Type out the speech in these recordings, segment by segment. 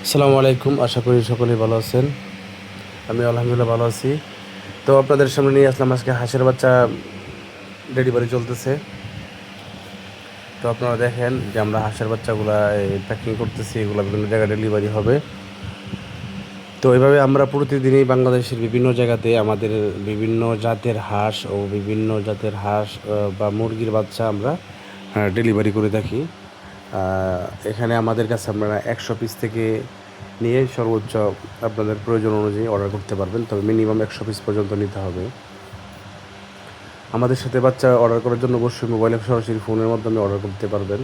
আসসালামু আলাইকুম, আশা করি সকলেই ভালো আছেন। আমি আলহামদুলিল্লাহ ভালো আছি। তো আপনাদের সামনে নিয়ে আসলাম আজকে হাঁসের বাচ্চা ডেলিভারি চলতেছে। তো আপনারা দেখেন যে আমরা হাঁসের বাচ্চাগুলা প্যাকিং করতেছি, এগুলো বিভিন্ন জায়গায় ডেলিভারি হবে। তো এইভাবে আমরা প্রতিদিনই বাংলাদেশের বিভিন্ন জায়গাতে আমাদের বিভিন্ন জাতের হাঁস ও বিভিন্ন জাতের হাঁস বা মুরগির বাচ্চা আমরা ডেলিভারি করে থাকি। এখানে আমাদের কাছে আপনারা 100 পিস থেকে নিয়ে সর্বোচ্চ আপনাদের প্রয়োজন অনুযায়ী অর্ডার করতে পারবেন, তবে মিনিমাম 100 পিস পর্যন্ত নিতে হবে। আমাদের সাথে বাচ্চা অর্ডার করার জন্য অবশ্যই মোবাইলে সরাসরি ফোনের মাধ্যমে অর্ডার করতে পারবেন।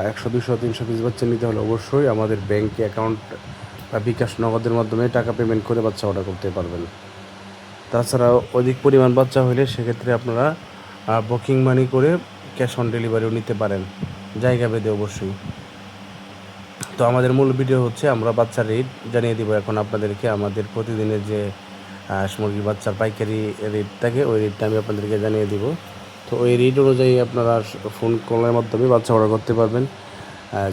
100, 200, 300 পিস বাচ্চা নিতে হলে অবশ্যই আমাদের ব্যাঙ্কে অ্যাকাউন্ট বা বিকাশ নগদের মাধ্যমে টাকা পেমেন্ট করে বাচ্চা অর্ডার করতে পারবেন। তাছাড়া অধিক পরিমাণ বাচ্চা হলে সেক্ষেত্রে আপনারা বুকিং মানি করে ক্যাশ অন ডেলিভারিও নিতে পারেন, জায়গা ভেদে অবশ্যই। তো আমাদের মূল ভিডিও হচ্ছে আমরা বাচ্চার রেট জানিয়ে দিব এখন আপনাদেরকে। আমাদের প্রতিদিনের যে মুরগির বাচ্চার পাইকারি রেট থাকে ওই রেটটা আমি আপনাদেরকে জানিয়ে দিব। তো ওই রেট অনুযায়ী আপনারা ফোন কলের মাধ্যমে বাচ্চা অর্ডার করতে পারবেন।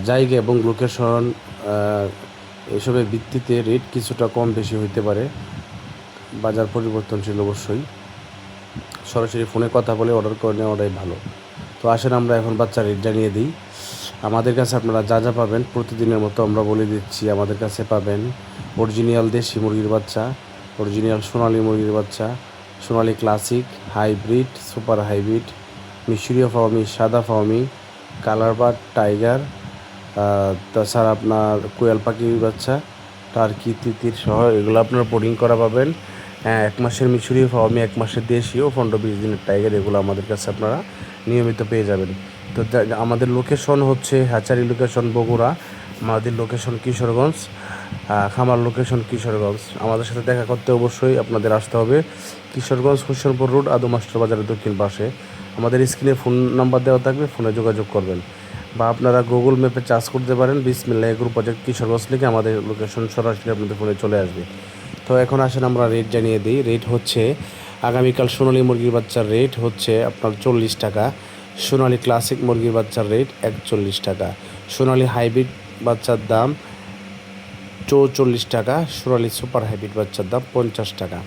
জায়গা এবং লোকেশন এসবের ভিত্তিতে রেট কিছুটা কম বেশি হইতে পারে, বাজার পরিবর্তনশীল অবশ্যই। সরাসরি ফোনে কথা বলে অর্ডার করে নেওয়াটাই ভালো। তো আসেন আমরা এখন বাচ্চার রেট জানিয়ে দিই। আমাদের কাছে আপনারা যা যা পাবেন প্রতিদিনের মতো আমরা বলে দিচ্ছি। আমাদের কাছে পাবেন অরিজিনাল দেশি মুরগির বাচ্চা, অরিজিনাল সোনালি মুরগির বাচ্চা, সোনালি ক্লাসিক, হাইব্রিড, সুপার হাইব্রিড, মিশরীয় ফার্মি, সাদা ফার্মি, কালার বার্ড, টাইগার, তাছাড়া আপনার কোয়েল পাখির বাচ্চা, টার্কি, তিতির সহ এগুলো আপনার বোর্ডিং করা পাবেন। 1 মাসের মিশরীয় ফার্মি, 1 মাসের দেশীয়, 15-20 দিনের টাইগার, এগুলো আমাদের কাছে আপনারা নিয়মিত পেয়ে যাবেন। তো আমাদের লোকেশন হচ্ছে হ্যাচারি লোকেশন বগুড়া, আমাদের লোকেশন কিশোরগঞ্জ, খামার লোকেশন কিশোরগঞ্জ। আমাদের সাথে দেখা করতে অবশ্যই আপনাদের আসতে হবে কিশোরগঞ্জ হোসেনপুর রোড, আদু মাস্টার বাজারের দক্ষিণ পাশে। আমাদের স্ক্রিনে ফোন নাম্বার দেওয়া থাকবে, ফোনে যোগাযোগ করবেন। বা আপনারা গুগল ম্যাপে চার্জ করতে পারেন বিসমিল্লাহ এগ্রো প্রজেক্ট কিশোরগঞ্জ লিখে আমাদের লোকেশন সরাসরি আপনাদের ফোনে চলে আসবে। তো এখন আসেন আমরা রেট জানিয়ে দিই। রেট হচ্ছে আগামীকাল সোনালী মুরগির বাচ্চার রেট হচ্ছে আপনার 40 টাকা, সোনালী ক্লাসিক মুরগির বাচ্চার রেট 41 টাকা, সোনালী হাইব্রিড বাচ্চার দাম 44 টাকা, সোনালী সুপার হাইব্রিড বাচ্চার দাম 50 টাকা,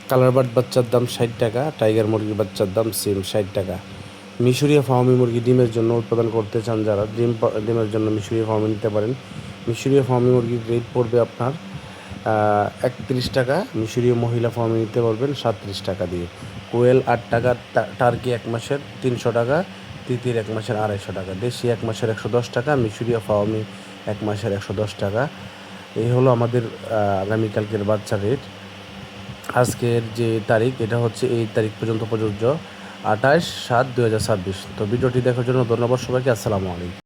কালার বার্ড বাচ্চার দাম 60 টাকা, টাইগার মুরগির বাচ্চার দাম সেম 60 টাকা। মিশরীয় ফার্মি মুরগি ডিমের জন্য উৎপাদন করতে চান যারা, ডিমের জন্য মিশরীয় ফার্মি নিতে পারেন। মিশরীয় ফার্মি মুরগির রেট পড়বে আপনার 31 টাকা, মিশরীয় মহিলা ফার্মি নিতে পারবেন 37 টাকা দিয়ে। কোয়েল 8 টাকা, টার্কি 1 মাসের 300 টাকা, তিতির 1 মাসের 250 টাকা, দেশি 1 মাসের 110 টাকা, মিশরীয় ফার্মি 1 মাসের 110 টাকা। এই হলো আমাদের আগামীকালকের বাচ্চার রেট। আজকের যে তারিখ এটা হচ্ছে এই তারিখ পর্যন্ত প্রযোজ্য, 28/7/2026। তো ভিডিওটি দেখার জন্য ধন্যবাদ সবাইকে। আসসালামু আলাইকুম।